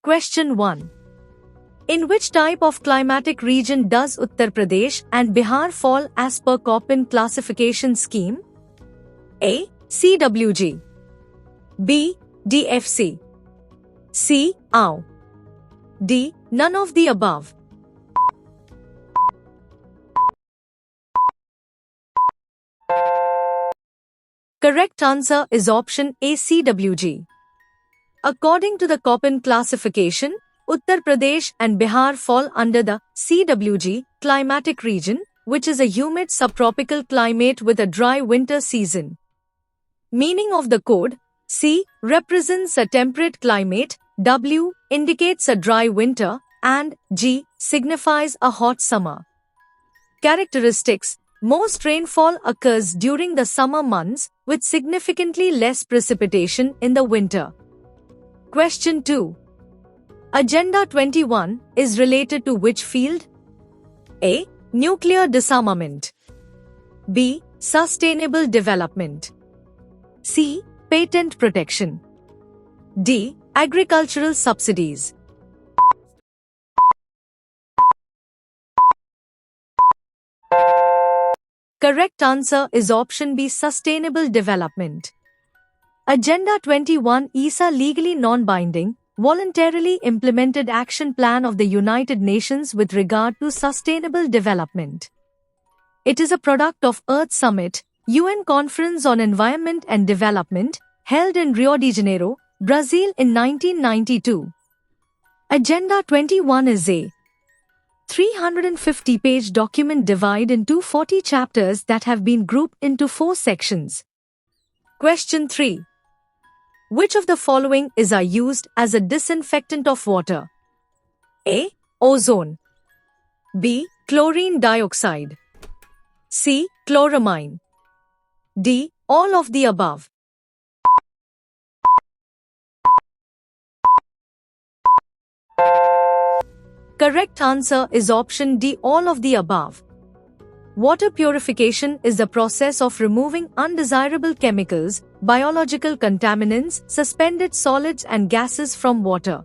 Question 1. In which type of climatic region does Uttar Pradesh and Bihar fall as per Köppen classification scheme? A. CWG. B. DFC. C. AU. D. None of the above. Correct answer is option A, CWG. According to the Köppen classification, Uttar Pradesh and Bihar fall under the CWG climatic region, which is a humid subtropical climate with a dry winter season. Meaning of the code: C represents a temperate climate, W indicates a dry winter, and G signifies a hot summer. Characteristics: most rainfall occurs during the summer months, with significantly less precipitation in the winter. Question 2. Agenda 21 is related to which field? A. Nuclear disarmament. B. Sustainable development. C. Patent protection. D. Agricultural subsidies. Correct answer is option B, sustainable development. Agenda 21 is a legally non-binding, voluntarily implemented action plan of the United Nations with regard to sustainable development. It is a product of Earth Summit, UN Conference on Environment and Development, held in Rio de Janeiro, Brazil in 1992. Agenda 21 is a 350-page document divided into 40 chapters that have been grouped into 4 sections. Question 3. Which of the following is used as a disinfectant of water? A. Ozone. B. Chlorine dioxide. C. Chloramine. D. All of the above. Correct answer is option D, all of the above. Water purification is the process of removing undesirable chemicals, biological contaminants, suspended solids and gases from water.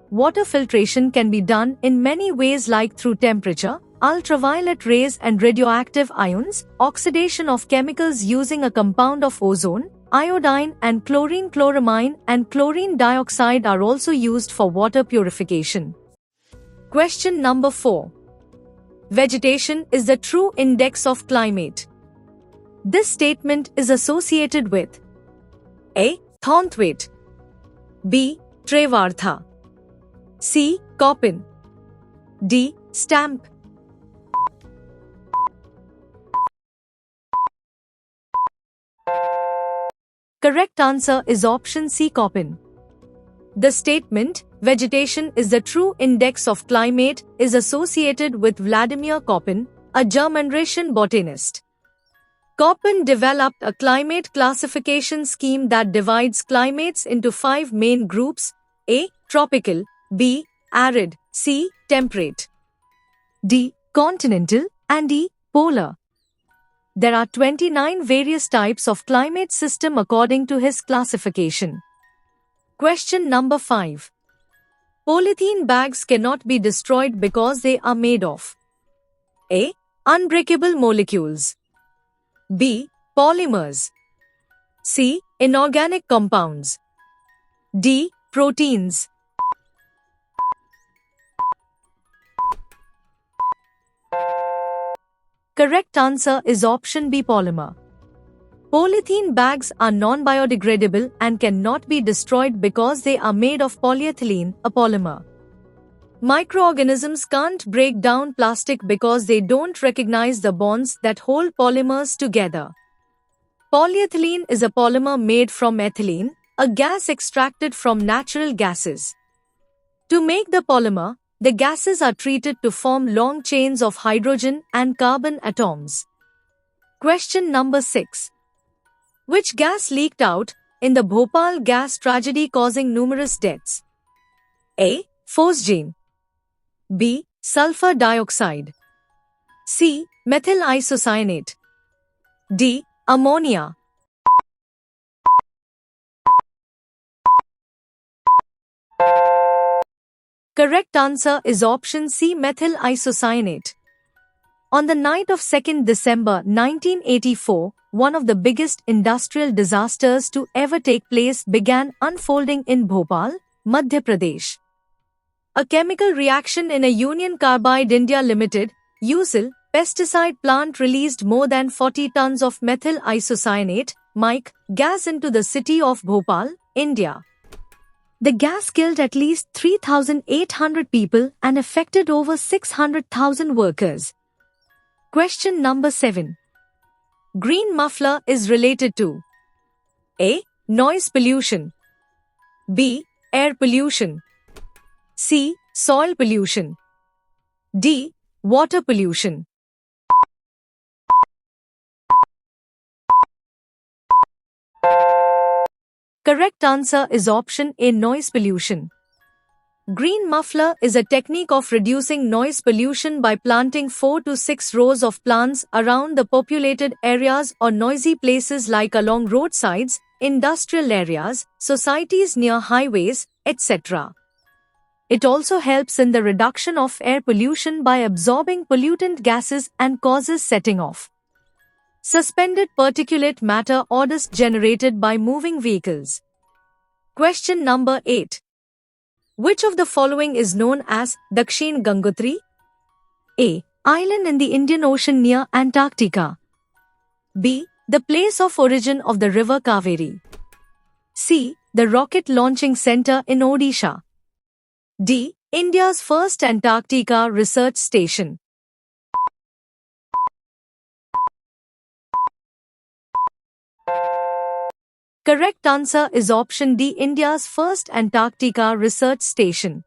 Water filtration can be done in many ways, like through temperature, ultraviolet rays and radioactive ions, oxidation of chemicals using a compound of ozone, iodine and chlorine. Chloramine and chlorine dioxide are also used for water purification. Question number 4. Vegetation is the true index of climate. This statement is associated with A. Thornthwaite. B. Trevartha. C. Köppen. D. Stamp. Correct answer is option C, Köppen. The statement, vegetation is the true index of climate, is associated with Vladimir Köppen, a German-Russian botanist. Köppen developed a climate classification scheme that divides climates into 5 main groups: A. Tropical, B. Arid, C. Temperate, D. Continental, and D. Polar. There are 29 various types of climate system according to his classification. Question number 5. Polythene bags cannot be destroyed because they are made of A. Unbreakable molecules. B. Polymers. C. Inorganic compounds. D. Proteins. Correct answer is option B, polymer. Polythene bags are non-biodegradable and cannot be destroyed because they are made of polyethylene, a polymer. Microorganisms can't break down plastic because they don't recognize the bonds that hold polymers together. Polyethylene is a polymer made from ethylene, a gas extracted from natural gases. To make the polymer, the gases are treated to form long chains of hydrogen and carbon atoms. Question number 6. Which gas leaked out in the Bhopal gas tragedy causing numerous deaths? A. Phosgene. B. Sulfur dioxide. C. Methyl isocyanate. D. Ammonia. Correct answer is option C, methyl isocyanate. On the night of 2nd December 1984, one of the biggest industrial disasters to ever take place began unfolding in Bhopal, Madhya Pradesh. A chemical reaction in a Union Carbide India Limited (USIL) pesticide plant released more than 40 tons of methyl isocyanate (MIC) gas into the city of Bhopal, India. The gas killed at least 3,800 people and affected over 600,000 workers. Question number 7. Green muffler is related to A. Noise pollution, B. Air pollution, C. Soil pollution, D. Water pollution. Correct answer is option A, noise pollution. Green muffler is a technique of reducing noise pollution by planting 4 to 6 rows of plants around the populated areas or noisy places like along roadsides, industrial areas, societies near highways, etc. It also helps in the reduction of air pollution by absorbing pollutant gases and causes setting off suspended particulate matter or dust generated by moving vehicles. Question number 8. Which of the following is known as Dakshin Gangotri? A. Island in the Indian Ocean near Antarctica. B. The place of origin of the river Kaveri. C. The rocket launching center in Odisha. D. India's first Antarctica research station. Correct answer is option D, India's first Antarctica research station.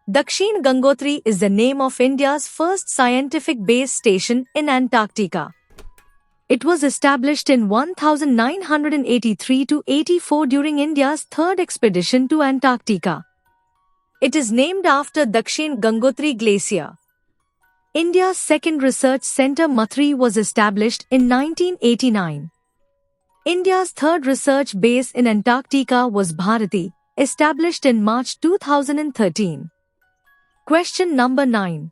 Dakshin Gangotri is the name of India's first scientific base station in Antarctica. It was established in 1983-84 during India's third expedition to Antarctica. It is named after Dakshin Gangotri Glacier. India's second research center Mathuri was established in 1989. India's third research base in Antarctica was Bharati, established in March 2013. Question number 9.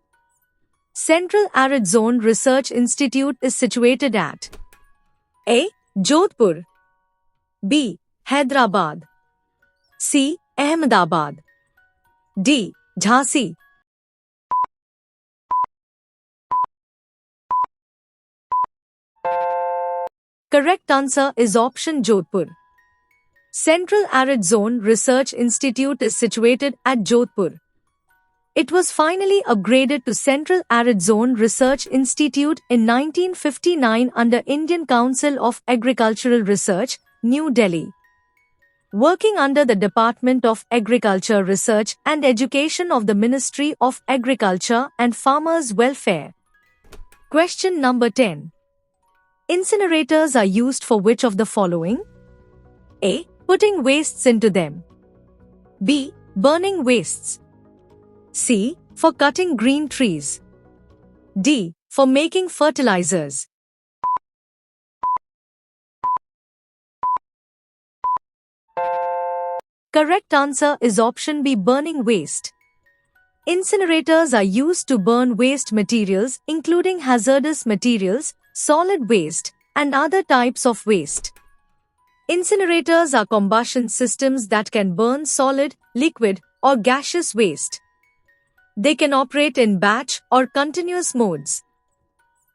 Central Arid Zone Research Institute is situated at A. Jodhpur, B. Hyderabad, C. Ahmedabad, D. Jhansi. Correct answer is option Jodhpur. Central Arid Zone Research Institute is situated at Jodhpur. It was finally upgraded to Central Arid Zone Research Institute in 1959 under Indian Council of Agricultural Research, New Delhi. Working under the Department of Agriculture Research and Education of the Ministry of Agriculture and Farmers' Welfare. Question number 10. Incinerators are used for which of the following? A. Putting wastes into them. B. Burning wastes. C. For cutting green trees. D. For making fertilizers. Correct answer is option B, burning waste. Incinerators are used to burn waste materials including hazardous materials, solid waste, and other types of waste. Incinerators are combustion systems that can burn solid, liquid, or gaseous waste. They can operate in batch or continuous modes.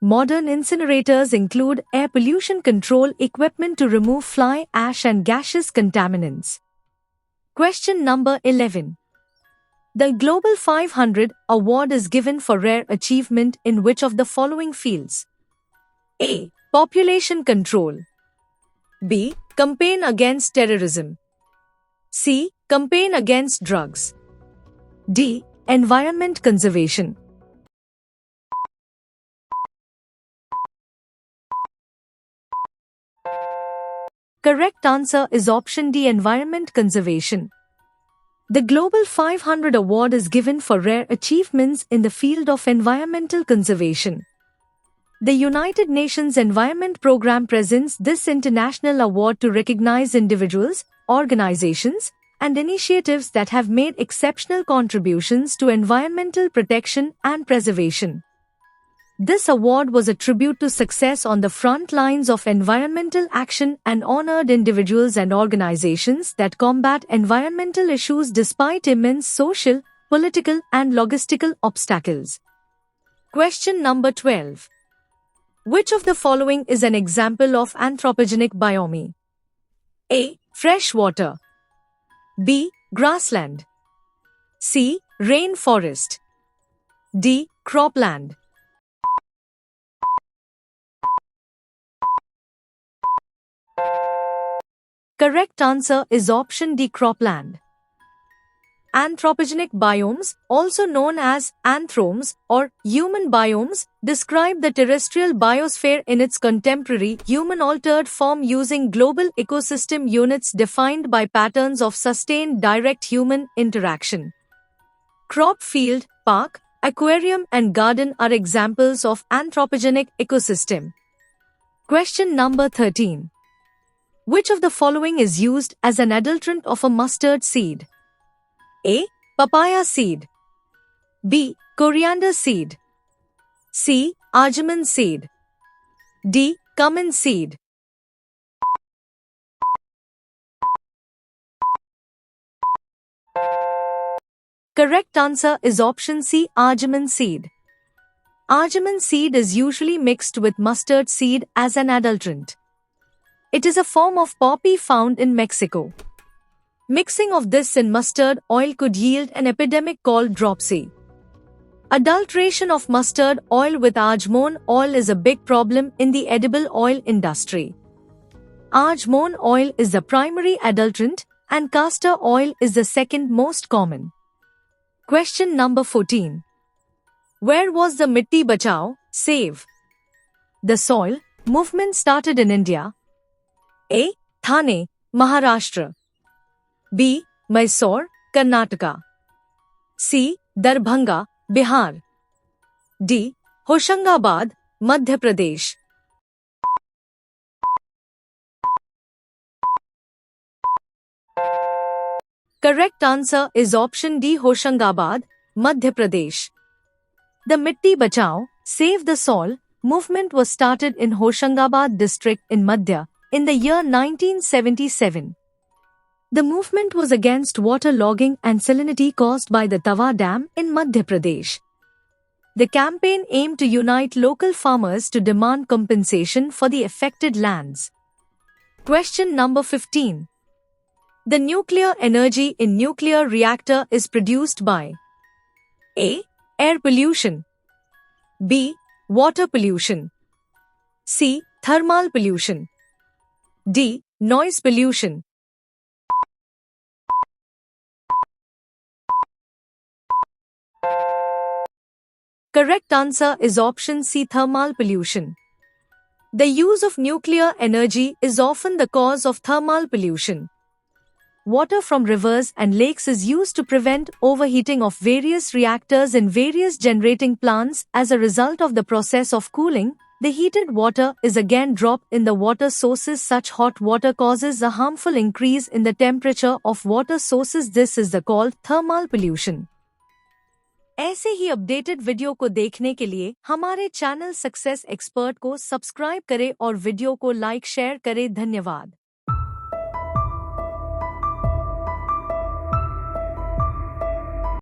Modern incinerators include air pollution control equipment to remove fly ash and gaseous contaminants. Question number 11. The Global 500 award is given for rare achievement in which of the following fields? A. Population control. B. Campaign against terrorism. C. Campaign against drugs. D. Environment conservation. Correct answer is option D, environment conservation. The Global 500 award is given for rare achievements in the field of environmental conservation. The United Nations Environment Programme presents this international award to recognize individuals, organizations, and initiatives that have made exceptional contributions to environmental protection and preservation. This award was a tribute to success on the front lines of environmental action and honored individuals and organizations that combat environmental issues despite immense social, political, and logistical obstacles. Question number 12. Which of the following is an example of anthropogenic biome? A. Fresh water. B. Grassland. C. Rainforest. D. Cropland. Correct answer is option D. Cropland. Anthropogenic biomes, also known as anthromes or human biomes, describe the terrestrial biosphere in its contemporary human-altered form using global ecosystem units defined by patterns of sustained direct human interaction. Crop field, park, aquarium and garden are examples of anthropogenic ecosystem. Question number 13. Which of the following is used as an adulterant of a mustard seed? A. Papaya seed. B. Coriander seed. C. Arjun seed. D. Cumin seed. Correct answer is option C. Arjun seed. Arjun seed is usually mixed with mustard seed as an adulterant. It is a form of poppy found in Mexico. Mixing of this in mustard oil could yield an epidemic called dropsy. Adulteration of mustard oil with arjun oil is a big problem in the edible oil industry. Arjun oil is the primary adulterant and castor oil is the second most common. Question number 14. Where was the Mitti Bachao, Save the Soil movement started in India? A. Thane, Maharashtra. B. Mysore, Karnataka. C. Darbhanga, Bihar. D. Hoshangabad, Madhya Pradesh. Correct answer is option D. Hoshangabad, Madhya Pradesh. The Mitti Bachao, Save the Soil movement was started in Hoshangabad district in Madhya in the year 1977. The movement was against water logging and salinity caused by the Tawa Dam in Madhya Pradesh. The campaign aimed to unite local farmers to demand compensation for the affected lands. Question number 15. The nuclear energy in nuclear reactor is produced by A. Air pollution. B. Water pollution. C. Thermal pollution. D. Noise pollution. Correct answer is option C. Thermal pollution. The use of nuclear energy is often the cause of thermal pollution. Water from rivers and lakes is used to prevent overheating of various reactors in various generating plants. As a result of the process of cooling, the heated water is again dropped in the water sources. Such hot water causes a harmful increase in the temperature of water sources. This is the called thermal pollution. ऐसे ही updated video को देखने के लिए हमारे channel success expert को subscribe करें और video को लाइक शेयर करें। धन्यवाद।